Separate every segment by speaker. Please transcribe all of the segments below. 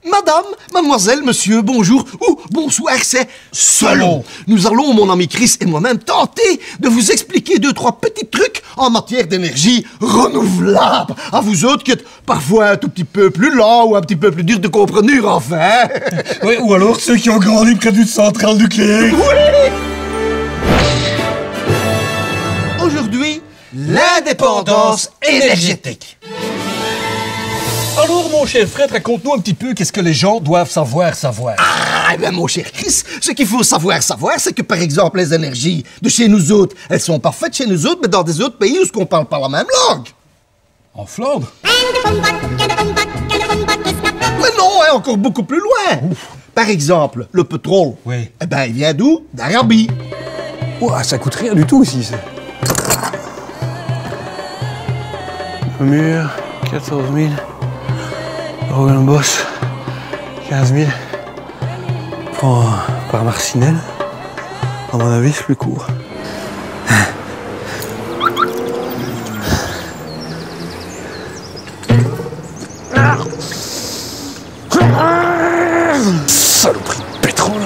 Speaker 1: Madame, mademoiselle, monsieur, bonjour ou bonsoir, c'est Selon. Nous allons, mon ami Chris et moi-même, tenter de vous expliquer 2-3 petits trucs en matière d'énergie renouvelable. À vous autres qui êtes parfois un tout petit peu plus lent ou un petit peu plus dur de comprendre, enfin.
Speaker 2: Oui, ou alors ceux qui ont grandi près d'une centrale nucléaire.
Speaker 1: Oui. Aujourd'hui, l'indépendance énergétique.
Speaker 2: Alors, mon cher Fred, raconte-nous un petit peu qu'est-ce que les gens doivent savoir.
Speaker 1: Ah, ben mon cher Chris, ce qu'il faut savoir, c'est que par exemple, les énergies de chez nous autres, elles sont parfaites chez nous autres, mais dans des autres pays où on parle pas la même langue.
Speaker 2: En Flandre?
Speaker 1: Mais non, hein, encore beaucoup plus loin. Par exemple, le pétrole.
Speaker 2: Oui.
Speaker 1: Eh ben, il vient d'où? D'Arabie.
Speaker 2: Ouah, ça coûte rien du tout ici, ça. Le mur, 14 000. Roland Boss, 15 000. Prends par Marcinelle. À mon avis, c'est plus court. Saloperie de pétrole.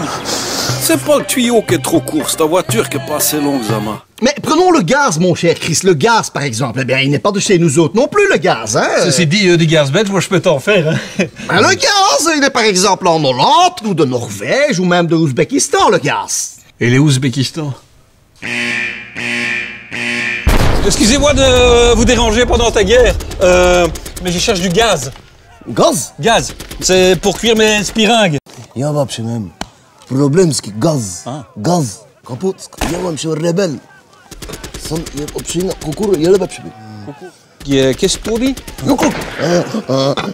Speaker 3: C'est pas le tuyau qui est trop court, c'est ta voiture qui est pas assez longue, Zama.
Speaker 1: Mais prenons le gaz, mon cher Chris. Le gaz, par exemple, eh bien, il n'est pas de chez nous autres non plus, le gaz, hein?
Speaker 2: Ceci dit, du gaz belge, moi je peux t'en faire, hein.
Speaker 1: Ben, le gaz, il est par exemple en Hollande, ou de Norvège, ou même de Ouzbékistan, le gaz.
Speaker 2: Et les Ouzbékistan? Excusez-moi de vous déranger pendant ta guerre, mais je cherche du gaz.
Speaker 1: Gaz?
Speaker 2: Gaz, c'est pour cuire mes spiringues.
Speaker 4: يا باب شمام بروبليم سكي غاز غاز كابوت يا باب شو الربل صن يبقى بشينا كوكور يا باب شبي
Speaker 3: Qu'est-ce que tu dis?
Speaker 4: يوكو يا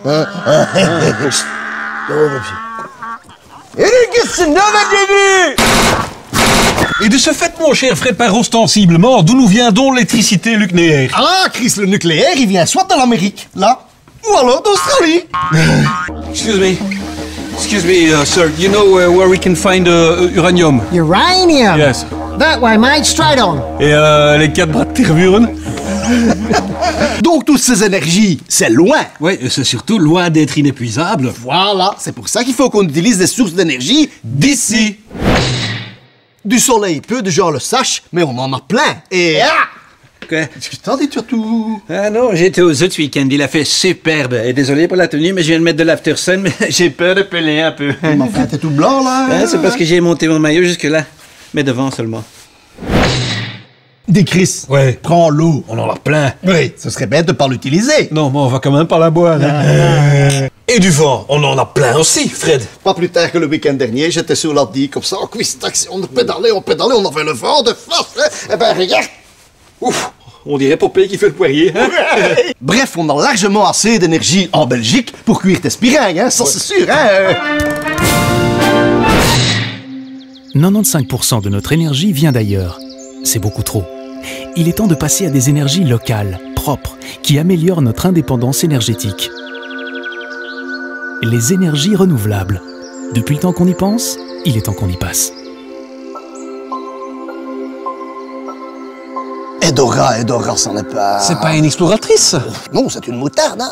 Speaker 4: باب شي إيريك السنانة ديبي.
Speaker 2: Et de ce fait, mon cher Fred, par ostensiblement, d'où nous vient donc l'électricité nucléaire?
Speaker 1: Ah, Chris, le nucléaire, il vient soit de l'Amérique, là, ou alors d'Australie.
Speaker 3: Excuse me, sir. You know where we can find uranium?
Speaker 5: Uranium?
Speaker 2: Yes.
Speaker 5: That way, mate, straight on.
Speaker 2: Et les 4 bras de Tervuren?
Speaker 1: Donc, toutes ces énergies, c'est loin.
Speaker 3: Oui, c'est surtout loin d'être inépuisable.
Speaker 1: Voilà, c'est pour ça qu'il faut qu'on utilise des sources d'énergie d'ici. Du soleil, peu de gens le sachent, mais on en a plein. Et
Speaker 3: Quoi?
Speaker 1: t'en dis tout.
Speaker 3: Ah non, j'étais aux autres ce week-end, il a fait superbe. Et désolé pour la tenue, mais je viens de mettre de l'aftersun, mais j'ai peur de peler un peu.
Speaker 1: Mais enfin, t'es tout blanc, là.
Speaker 3: Hein, c'est parce que j'ai monté mon maillot jusque-là, mais devant seulement.
Speaker 1: Dis, Chris,
Speaker 2: Ouais.
Speaker 1: prends l'eau.
Speaker 2: On en a plein.
Speaker 1: Oui, ce serait bête de pas l'utiliser.
Speaker 2: Non, mais on va quand même pas la boire, hein. Et du vent, on en a plein aussi, Fred.
Speaker 1: Pas plus tard que le week-end dernier, j'étais sur la digue comme ça, en cuisse taxi, on pédalait, on avait le vent de face, hein. Eh ben, regarde.
Speaker 2: Ouf, on dirait Popeye qui fait le poirier, hein.
Speaker 1: Bref, on a largement assez d'énergie en Belgique pour cuire tes spiringues, hein, ça c'est sûr, hein.
Speaker 6: 95% de notre énergie vient d'ailleurs. C'est beaucoup trop. Il est temps de passer à des énergies locales, propres, qui améliorent notre indépendance énergétique. Les énergies renouvelables. Depuis le temps qu'on y pense, il est temps qu'on y passe.
Speaker 4: Edora, ça n'est pas...
Speaker 3: C'est pas une exploratrice?
Speaker 4: Non, c'est une moutarde, hein.